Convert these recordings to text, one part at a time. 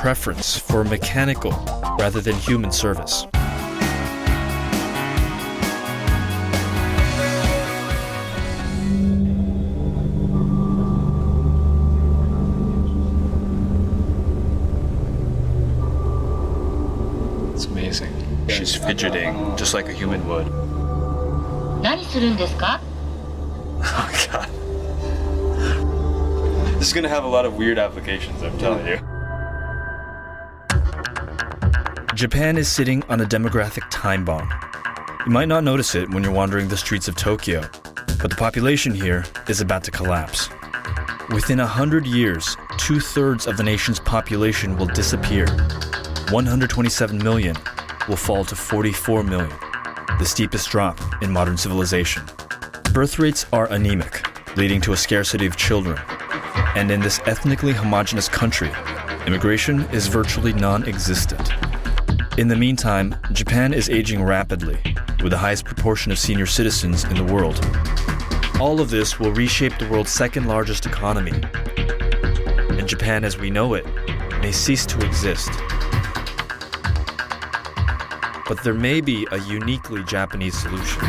preference for mechanical rather than human service. It's amazing. She's fidgeting just like a human would. 何するんですか? Oh god. This is gonna have a lot of weird applications, I'm telling you. Japan is sitting on a demographic time bomb. You might not notice it when you're wandering the streets of Tokyo, but the population here is about to collapse. Within 100 years, 2/3 of the nation's population will disappear. 127 million will fall to 44 million, the steepest drop in modern civilization. Birth rates are anemic, leading to a scarcity of children. And in this ethnically homogeneous country, immigration is virtually non-existent. In the meantime, Japan is aging rapidly, with the highest proportion of senior citizens in the world. All of this will reshape the world's second largest economy. And Japan as we know it may cease to exist. But there may be a uniquely Japanese solution.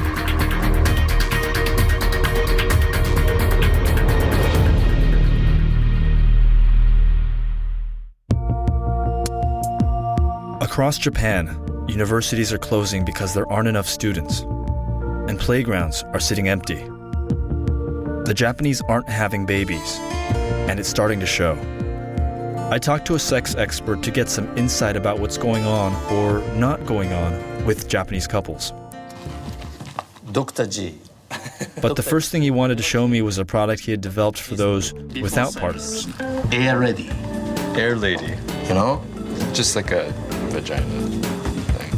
Across Japan, universities are closing because there aren't enough students, and playgrounds are sitting empty. The Japanese aren't having babies, and it's starting to show. I talked to a sex expert to get some insight about what's going on or not going on with Japanese couples. Dr. G. But the first thing he wanted to show me was a product he had developed for those without partners. Air Ready. Air lady. You know? Just like a vagina thing.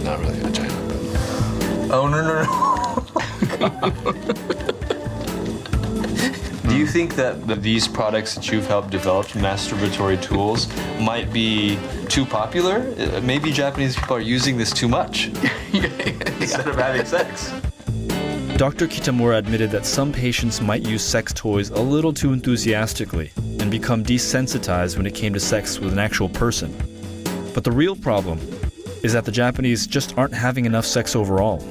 Not really a vagina, but... Oh, no. Do you think that these products that you've helped develop, masturbatory tools, might be too popular? Maybe Japanese people are using this too much instead of having sex. Dr. Kitamura admitted that some patients might use sex toys a little too enthusiastically and become desensitized when it came to sex with an actual person. But the real problem is that the Japanese just aren't having enough sex overall.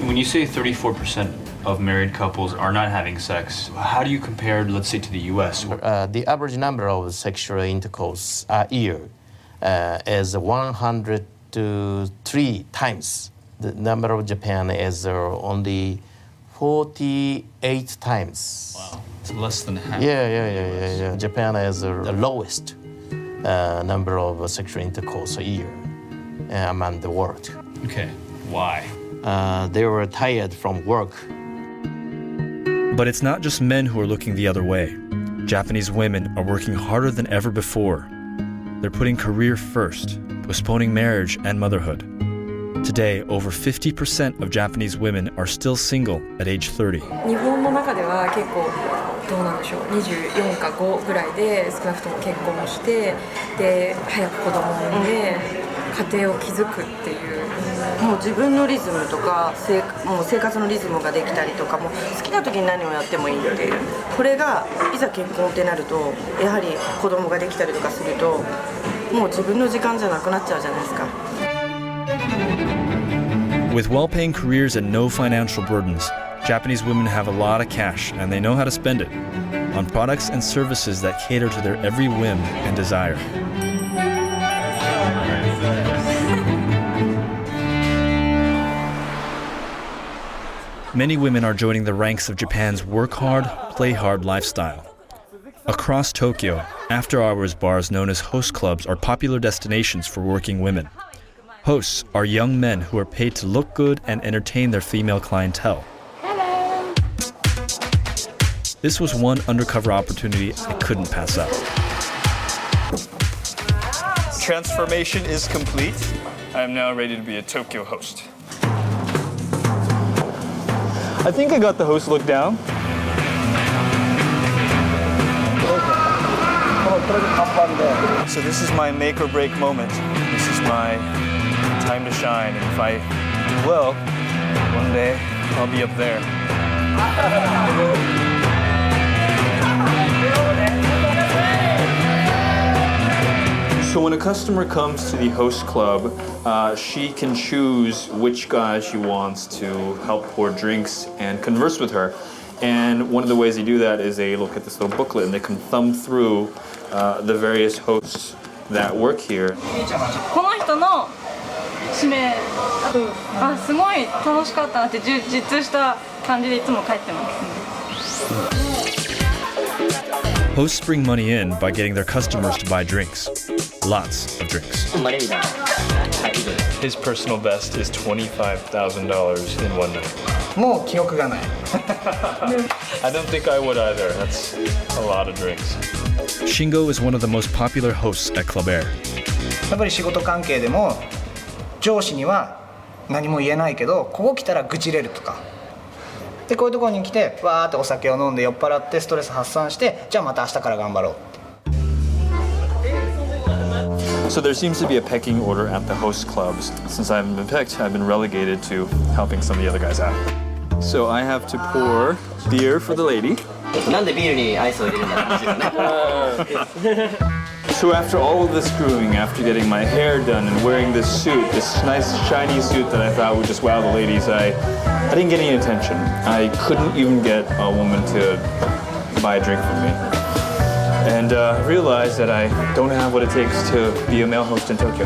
When you say 34% of married couples are not having sex, how do you compare, let's say, to the US? The average number of sexual intercourse a year is 103 times. The number of Japan is only 48 times. Wow, it's less than half. Yeah. Japan is the lowest number of sexual intercourse a year among the world. Okay, why? They were tired from work. But it's not just men who are looking the other way. Japanese women are working harder than ever before. They're putting career first, postponing marriage and motherhood. Today, over 50% of Japanese women are still single at age 30. 日本の中では結構どうなんでしょう、24か5ぐらいで少なくとも結婚をして、で早く子供を産んで家庭を築くっていう。もう自分のリズムとかもう生活のリズムができたりとか、もう好きな時に何をやってもいいっていう。これがいざ結婚ってなると、やはり子供ができたりとかすると、もう自分の時間じゃなくなっちゃうじゃないですか。With well-paying careers and no financial burdens, Japanese women have a lot of cash and they know how to spend it on products and services that cater to their every whim and desire. Many women are joining the ranks of Japan's work hard, play hard lifestyle. Across Tokyo, after-hours bars known as host clubs are popular destinations for working women. Hosts are young men who are paid to look good and entertain their female clientele. Hello. This was one undercover opportunity I couldn't pass up. Transformation is complete. I am now ready to be a Tokyo host. I think I got the host look down. So this is my make or break moment. This is my time to shine. And if I do well, one day I'll be up there. So when a customer comes to the host club, she can choose which guy she wants to help pour drinks and converse with her. And one of the ways they do that is they look at this little booklet and they can thumb through the various hosts that work here. この人の指名、あ、すごい楽しかったなって実した感じでいつも帰ってます。Hosts bring money in by getting their customers to buy drinks. Lots of drinks. His personal best is $25,000 in one night. もう記憶がない。I don't think I would either. That's a lot of drinks. Shingo is one of the most popular hosts at Club Air. やっぱり仕事関係でも上司には何も言えないけど、ここ来たら愚痴れるとか。でこういうところに来てわーってお酒を飲んで酔っ払ってストレス発散して、じゃあまた明日から頑張ろう。So there seems to be a pecking order at the host clubs. Since I haven't been picked, I've been relegated to helping some of the other guys out. So I have to pour beer for the lady. なんでビールにアイスを入れるんだろうね。So after all of this grooming, after getting my hair done and wearing this suit, this nice shiny suit that I thought would just wow the ladies, I didn't get any attention. I couldn't even get a woman to buy a drink from me. And realized that I don't have what it takes to be a male host in Tokyo.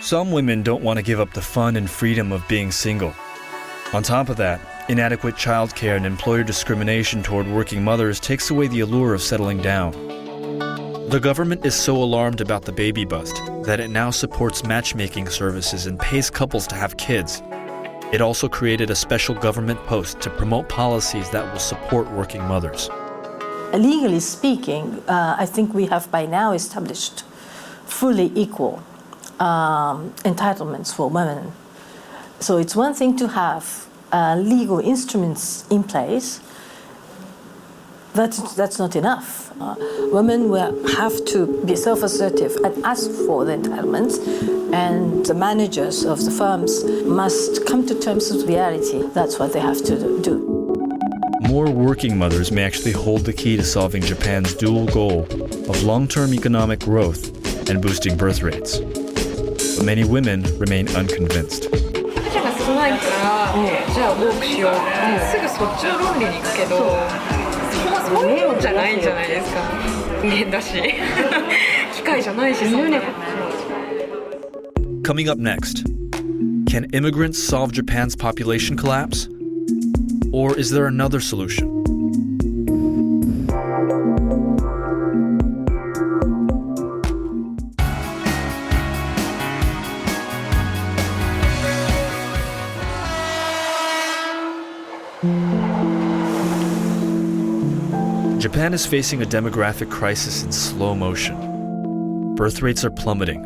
Some women don't want to give up the fun and freedom of being single. On top of that, inadequate childcare and employer discrimination toward working mothers takes away the allure of settling down. The government is so alarmed about the baby bust that it now supports matchmaking services and pays couples to have kids. It also created a special government post to promote policies that will support working mothers. Legally speaking, I think we have by now established fully equal entitlements for women. So it's one thing to have legal instruments in place. That's not enough. Women will have to be self-assertive and ask for the entitlements, and the managers of the firms must come to terms with reality. That's what they have to do. More working mothers may actually hold the key to solving Japan's dual goal of long-term economic growth and boosting birth rates. But many women remain unconvinced. 少ないからじゃあ多くしようすぐそっちの論理に行くけどそういうもんじゃないんじゃないですか人間だし機械じゃないしそんな Coming up next, can immigrants solve Japan's population collapse? Or is there another solution? Japan is facing a demographic crisis in slow motion. Birth rates are plummeting,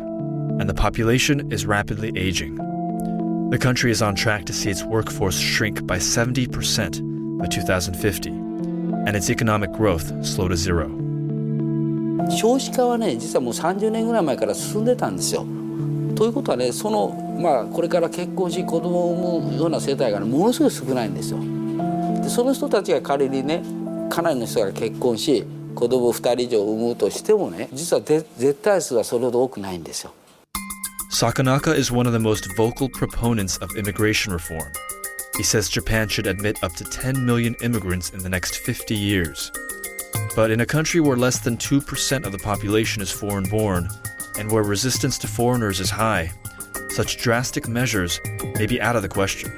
and the population is rapidly aging. The country is on track to see its workforce shrink by 70% by 2050, and its economic growth slow to zero. 少子化はね、実はもう30年ぐらい前から進んでたんですよ。ということはね、これから結婚し子供を産むような世帯が、ね、ものすごい少ないんですよ。でその人たちが仮にね、かなりの人が結婚し子供を2人以上産むとしてもね、実は絶対数はそれほど多くないんですよ。Sakonaka is one of the most vocal proponents of immigration reform. He says Japan should admit up to 10 million immigrants in the next 50 years. But in a country where less than 2% of the population is foreign-born, and where resistance to foreigners is high, such drastic measures may be out of the question.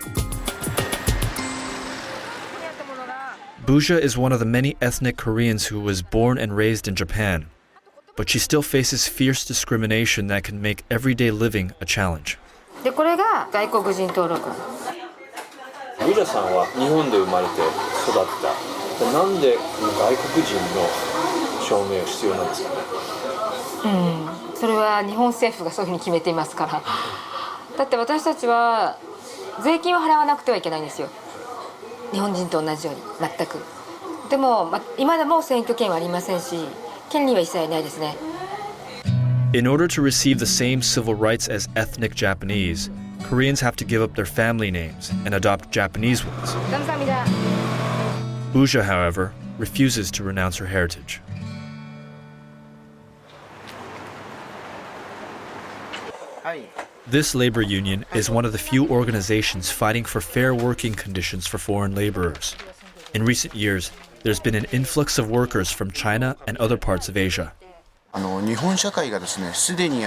Buja is one of the many ethnic Koreans who was born and raised in Japan, but she still faces fierce discrimination that can make everyday living a challenge. でこれが外国人登録。ブジャさんは日本で生まれて育った。なんで外国人の証明が必要なんですかね。それは日本政府がそういうふうに決めていますから。だって私たちは税金を払わなくてはいけないんですよ。日本人と同じように全く。でも、今でも選挙権はありませんし、権利は一切ないですね。In order to receive the same civil rights as ethnic Japanese, Koreans have to give up their family names and adopt Japanese ones. 감사합니다. Buja, however, refuses to renounce her heritage. This labor union is one of the few organizations fighting for fair working conditions for foreign laborers. In recent years, there's been an influx of workers from China and other parts of Asia. 日本社会がですね、すでに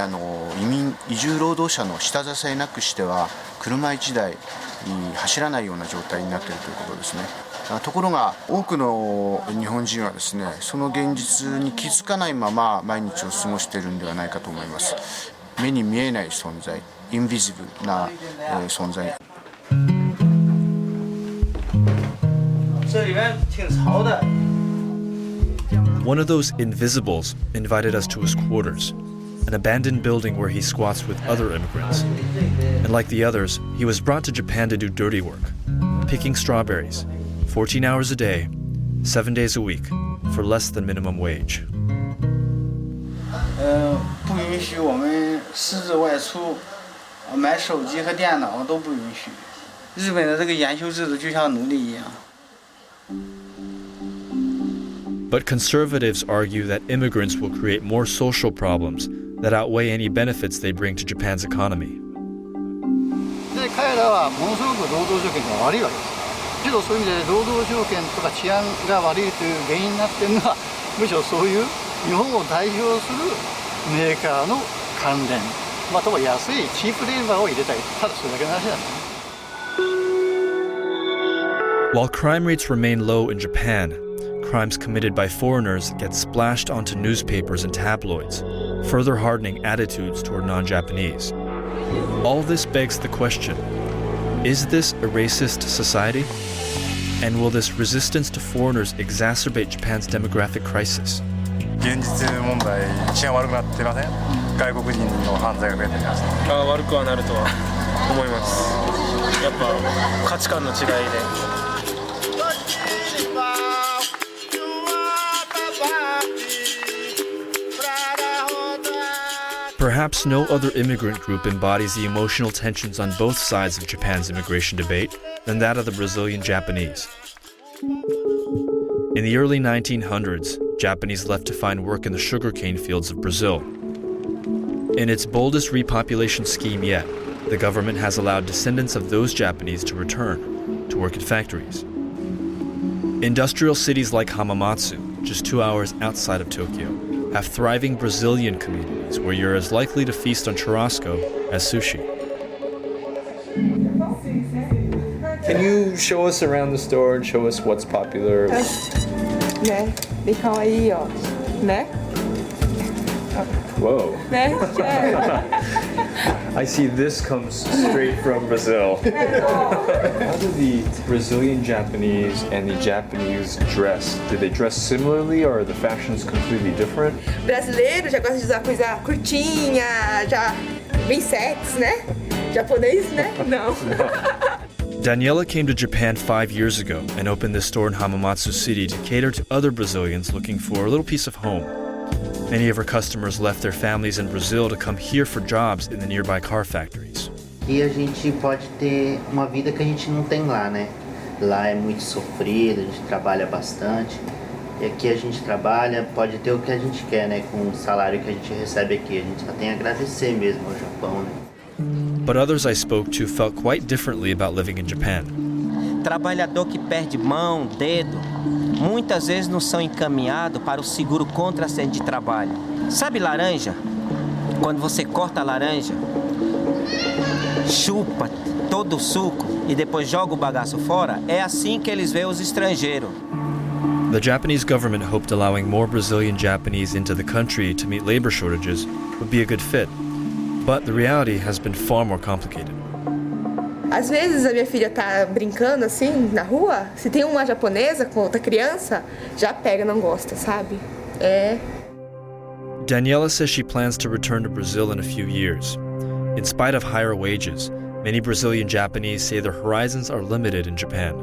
移住労働者の下支えなくしては車1台走らないような状態になっているということですね。ところが多くの日本人はですね、その現実に気づかないまま毎日を過ごしているんではないかと思います。目に見えない存在、インビジブルな存在。这里面挺潮的。 One of those invisibles invited us to his quarters, an abandoned building where he squats with other immigrants. And like the others, he was brought to Japan to do dirty work, picking strawberries, 14 hours a day, 7 days a week, for less than minimum wage. 不允许我们私自外出，买手机和电脑都不允许。日本的这个研修制度就像奴隶一样。 But conservatives argue that immigrants will create more social problems that outweigh any benefits they bring to Japan's economy. で彼らはものすごく労働条件が悪いわけです。けどそういう意味で労働条件とか治安が悪いという原因になっているのはむしろそういう日本を代表するメーカーの関連、または安いチープレーバーを入れたい。ただそれだけの話なんですね。 While crime rates remain low in Japan, crimes committed by foreigners get splashed onto newspapers and tabloids, further hardening attitudes toward non-Japanese. All this begs the question, is this a racist society? And will this resistance to foreigners exacerbate Japan's demographic crisis? 現実問題、治安悪くなってません？外国人の犯罪が増えてます。悪くはなるとは思います。やっぱ価値観の違いで。 Perhaps no other immigrant group embodies the emotional tensions on both sides of Japan's immigration debate than that of the Brazilian Japanese. In the early 1900s, Japanese left to find work in the sugarcane fields of Brazil. In its boldest repopulation scheme yet, the government has allowed descendants of those Japanese to return to work in factories. Industrial cities like Hamamatsu, just 2 hours outside of Tokyo, have thriving Brazilian communities where you're as likely to feast on churrasco as sushi. Can you show us around the store and show us what's popular? ね、で可愛いよ。ね。 Whoa. ね。 I see this comes straight from Brazil. How do the Brazilian Japanese and the Japanese dress? Do they dress similarly or are the fashions completely different? Brasileiro já gosta de usar coisa curtinha, já bem sexy, né? Japonês, né? Não. Daniela came to Japan 5 years ago and opened this store in Hamamatsu City to cater to other Brazilians looking for a little piece of home. Many of her customers left their families in Brazil to come here for jobs in the nearby car factories. E a gente pode ter uma vida que a gente não tem lá, né? Lá é muito sofrido, a gente trabalha bastante. E aqui a gente trabalha, pode ter o que a gente quer, né? Com o salário que a gente recebe aqui. A gente só tem a agradecer mesmo ao Japão, né? But others I spoke to felt quite differently about living in Japan. Trabalhador que perde mão, dedo, muitas vezes não são encaminhados para o seguro contra acidente de trabalho. Sabe laranja? Quando você corta a laranja, chupa todo o suco e depois joga o bagaço fora, é assim que eles veem os estrangeiros. The Japanese government hoped allowing more Brazilian Japanese into the country to meet labor shortages would be a good fit. But the reality has been far more complicated. Às vezes a minha filha tá brincando assim na rua, se tem uma japonesa com outra criança, já pega, não gosta, sabe? É. Daniela says she plans to return to Brazil in a few years. In spite of higher wages, many Brazilian Japanese say their horizons are limited in Japan.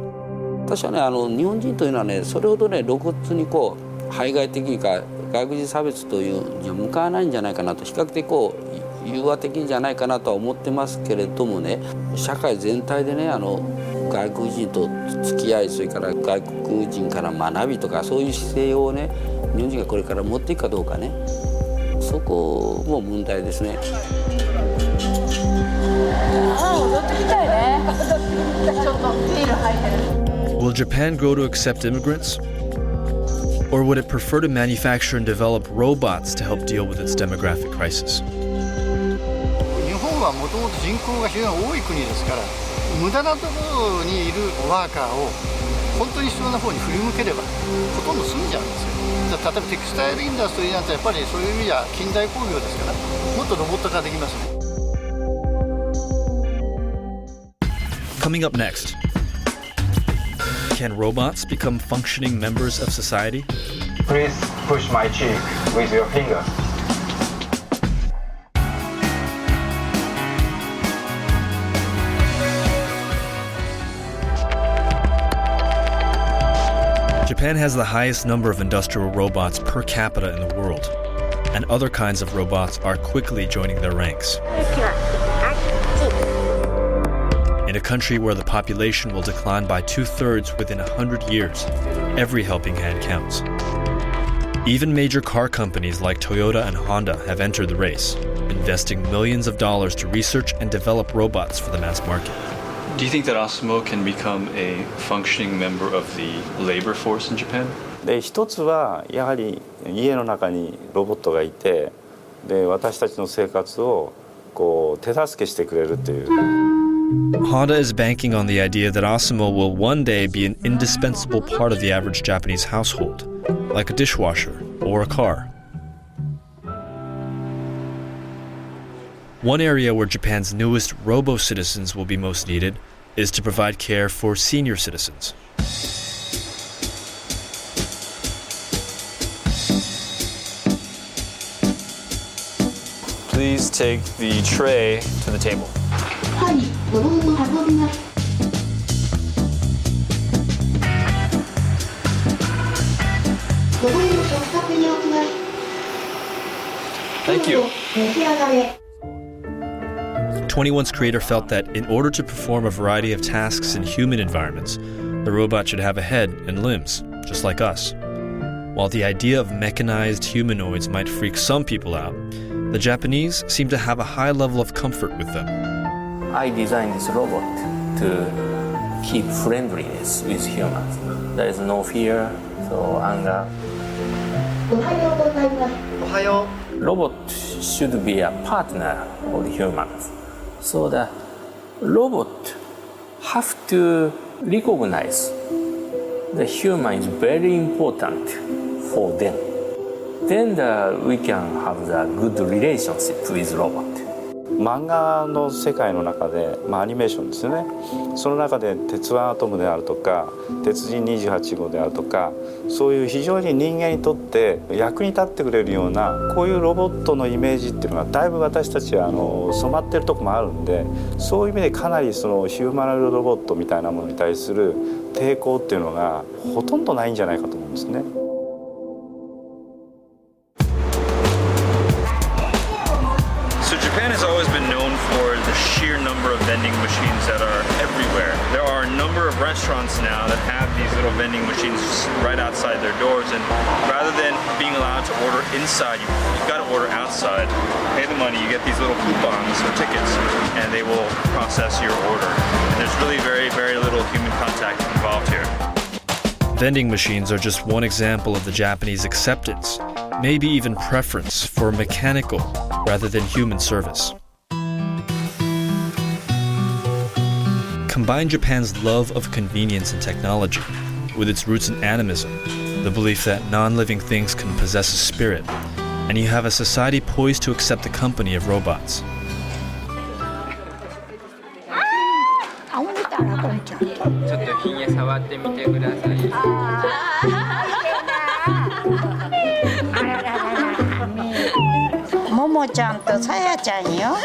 確かね、日本人というのはね、それほどね、露骨にこう排外的か外国人差別というには向かわないんじゃないかなと、比較的こう融和的じゃないかなとは思ってますけれどもね、社会全体でね外国人と付き合い、それから外国人から学びとかそういう姿勢をね日本人がこれから持っていくかどうかね、そこも問題ですね。踊ってみたいね。ちょっとビール入ってる。 Will Japan grow to accept immigrants? Or would it prefer to manufacture and develop robots to help deal with its demographic crisis? 日本はもともと人口が非常に多い国ですから、無駄なところにいるワーカーを本当に必要な方に振り向ければほとんど済んじゃうんですよ。例えばテクスタイルインダストリーなんてやっぱりそういう意味では近代工業ですから、もっとロボット化できますね。 Coming up next, can robots become functioning members of society? Please push my cheek with your finger. Japan has the highest number of industrial robots per capita in the world, and other kinds of robots are quickly joining their ranks. In a country where the population will decline by 2/3 within 100 years, every helping hand counts. Even major car companies like Toyota and Honda have entered the race, investing millions of dollars to research and develop robots for the mass market. Do you think that ASIMO can become a functioning member of the labor force in Japan? で一つはやはり家の中にロボットがいて、で私たちの生活をこう手助けしてくれるという。Honda is banking on the idea that ASIMO will one day be an indispensable part of the average Japanese household, like a dishwasher or a car. One area where Japan's newest robo-citizens will be most needed is to provide care for senior citizens. Please take the tray to the table. Thank you. 21's creator felt that in order to perform a variety of tasks in human environments, the robot should have a head and limbs, just like us. While the idea of mechanized humanoids might freak some people out, the Japanese seem to have a high level of comfort with them. I designed this robot to keep friendliness with humans. There is no fear, so anger. Robot should be a partner of the humans. So the robot have to recognize the human is very important for them. Then we can have the good relationship with robot. 漫画の世界の中で、アニメーションですよね。その中で鉄腕アトムであるとか鉄人28号であるとか、そういう非常に人間にとって役に立ってくれるようなこういうロボットのイメージっていうのがだいぶ私たちは染まってるとこもあるんで、そういう意味でかなりそのヒューマノイドロボットみたいなものに対する抵抗っていうのがほとんどないんじゃないかと思うんですね。Japan has always been known for the sheer number of vending machines that are everywhere. There are a number of restaurants now that have these little vending machines right outside their doors, and rather than being allowed to order inside, you've got to order outside. Pay the money, you get these little coupons or tickets, and they will process your order. And there's really very, very little human contact involved here. Vending machines are just one example of the Japanese acceptance, maybe even preference, for mechanical rather than human service. Combine Japan's love of convenience and technology with its roots in animism, the belief that non-living things can possess a spirit, and you have a society poised to accept the company of robots. ちょっとひげ触ってみてください。ももちゃんとさやちゃんよ。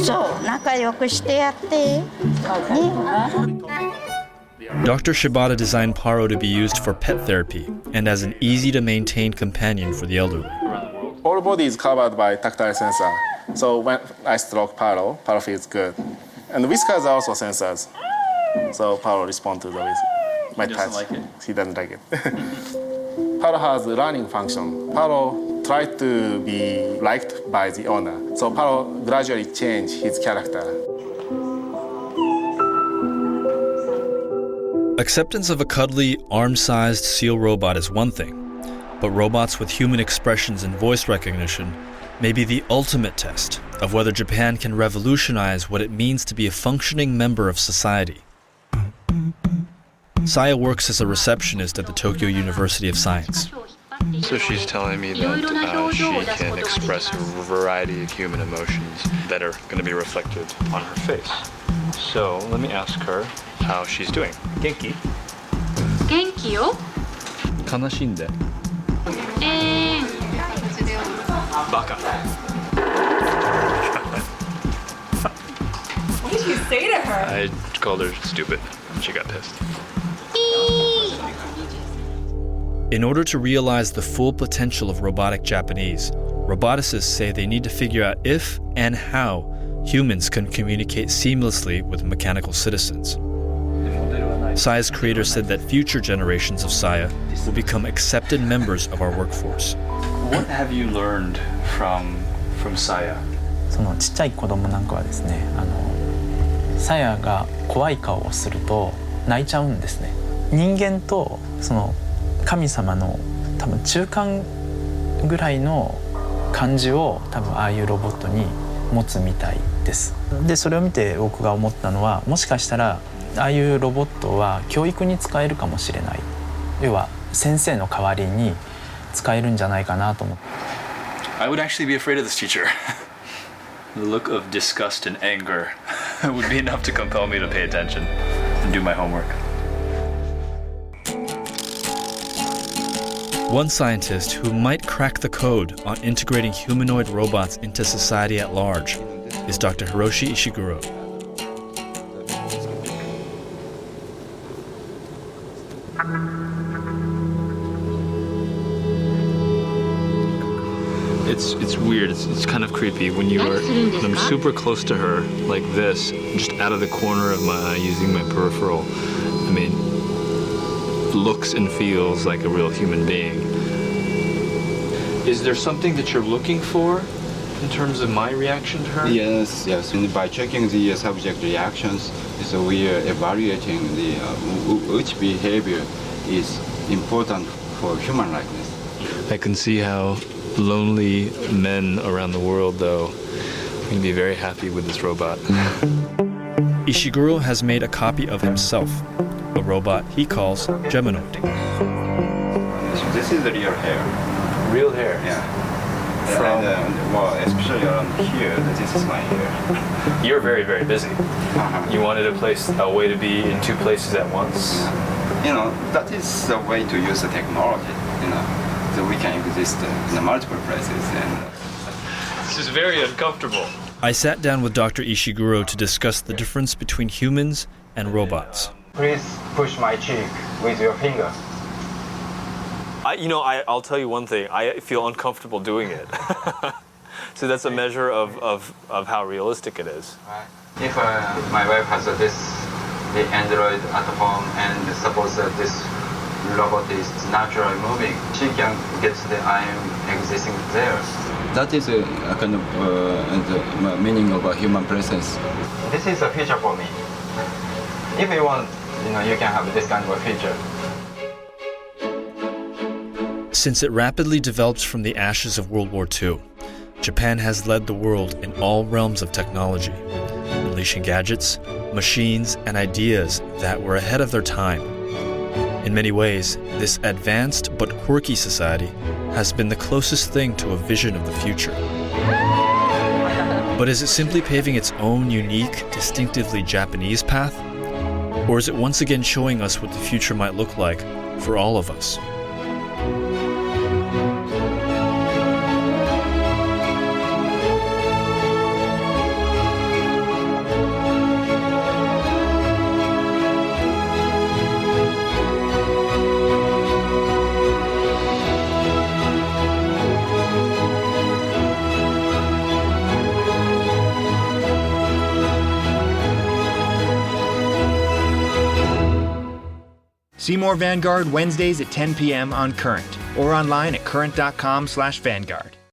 そう仲良くしてやって。Dr. Shibata designed Paro to be used for pet therapy and as an easy-to-maintain companion for the elderly. All body is covered by tactile sensor. So when I stroke Paro, Paro feels good. And the whiskers are also sensors. So Paro responds to my touch. doesn't like it? He doesn't like it. Paro has a learning function. Paro tried to be liked by the owner. So Paro gradually changed his character. Acceptance of a cuddly, arm-sized seal robot is one thing, but robots with human expressions and voice recognition may be the ultimate test of whether Japan can revolutionize what it means to be a functioning member of society. Saya works as a receptionist at the Tokyo University of Science. So she's telling me that she can express a variety of human emotions that are going to be reflected on her face. So let me ask her how she's doing. Genki? 元気よ。悲しんで。バカ。What did you say to her? I called her stupid. She got pissed. In order to realize the full potential of robotic Japanese, roboticists say they need to figure out if and how humans can communicate seamlessly with mechanical citizens. Saya's creator said that future generations of Saya will become accepted members of our workforce. What have you learned from Saya? そのちっちゃい子供なんかはですね、さやが怖い顔をすると泣いちゃうんですね。人間とその神様の多分中間ぐらいの感じを多分ああいうロボットに持つみたいです。でそれを見て僕が思ったのは、もしかしたらああいうロボットは教育に使えるかもしれない。要は先生の代わりに使えるんじゃないかなと思って。I would actually be afraid of this teacher. The look of disgust and anger would be enough to compel me to pay attention and do my homework. One scientist who might crack the code on integrating humanoid robots into society at large is Dr. Hiroshi Ishiguro. It's weird. It's kind of creepy when I'm super close to her like this, just out of the corner of my eye using my peripheral. I mean, looks and feels like a real human being. Is there something that you're looking for in terms of my reaction to her? Yes. And by checking the subject reactions, so we are evaluating which behavior is important for human likeness. I can see how lonely men around the world, though, can be very happy with this robot. Ishiguro has made a copy of himself, a robot he calls Geminoid. This is the real hair. Real hair? Yeah. Well, especially around here, this is my hair. You're very, very busy. You wanted a way to be in two places at once? You know, that is the way to use the technology, so we can exist in multiple places. And this is very uncomfortable. I sat down with Dr. Ishiguro to discuss the difference between humans and robots. Please push my cheek with your finger. I'll tell you one thing. I feel uncomfortable doing it. So that's a measure of how realistic it is. If my wife has the Android at home, and suppose that this robot is naturally moving, she can get the I am existing there. that is a kind of the meaning of a human presence. This is a feature for me. If you want, you can have this kind of a feature. Since it rapidly developed from the ashes of World War II, Japan has led the world in all realms of technology, unleashing gadgets, machines, and ideas that were ahead of their time. In many ways, this advanced but quirky society has been the closest thing to a vision of the future. But is it simply paving its own unique, distinctively Japanese path? Or is it once again showing us what the future might look like for all of us? See more Vanguard Wednesdays at 10 p.m. on Current or online at current.com/Vanguard.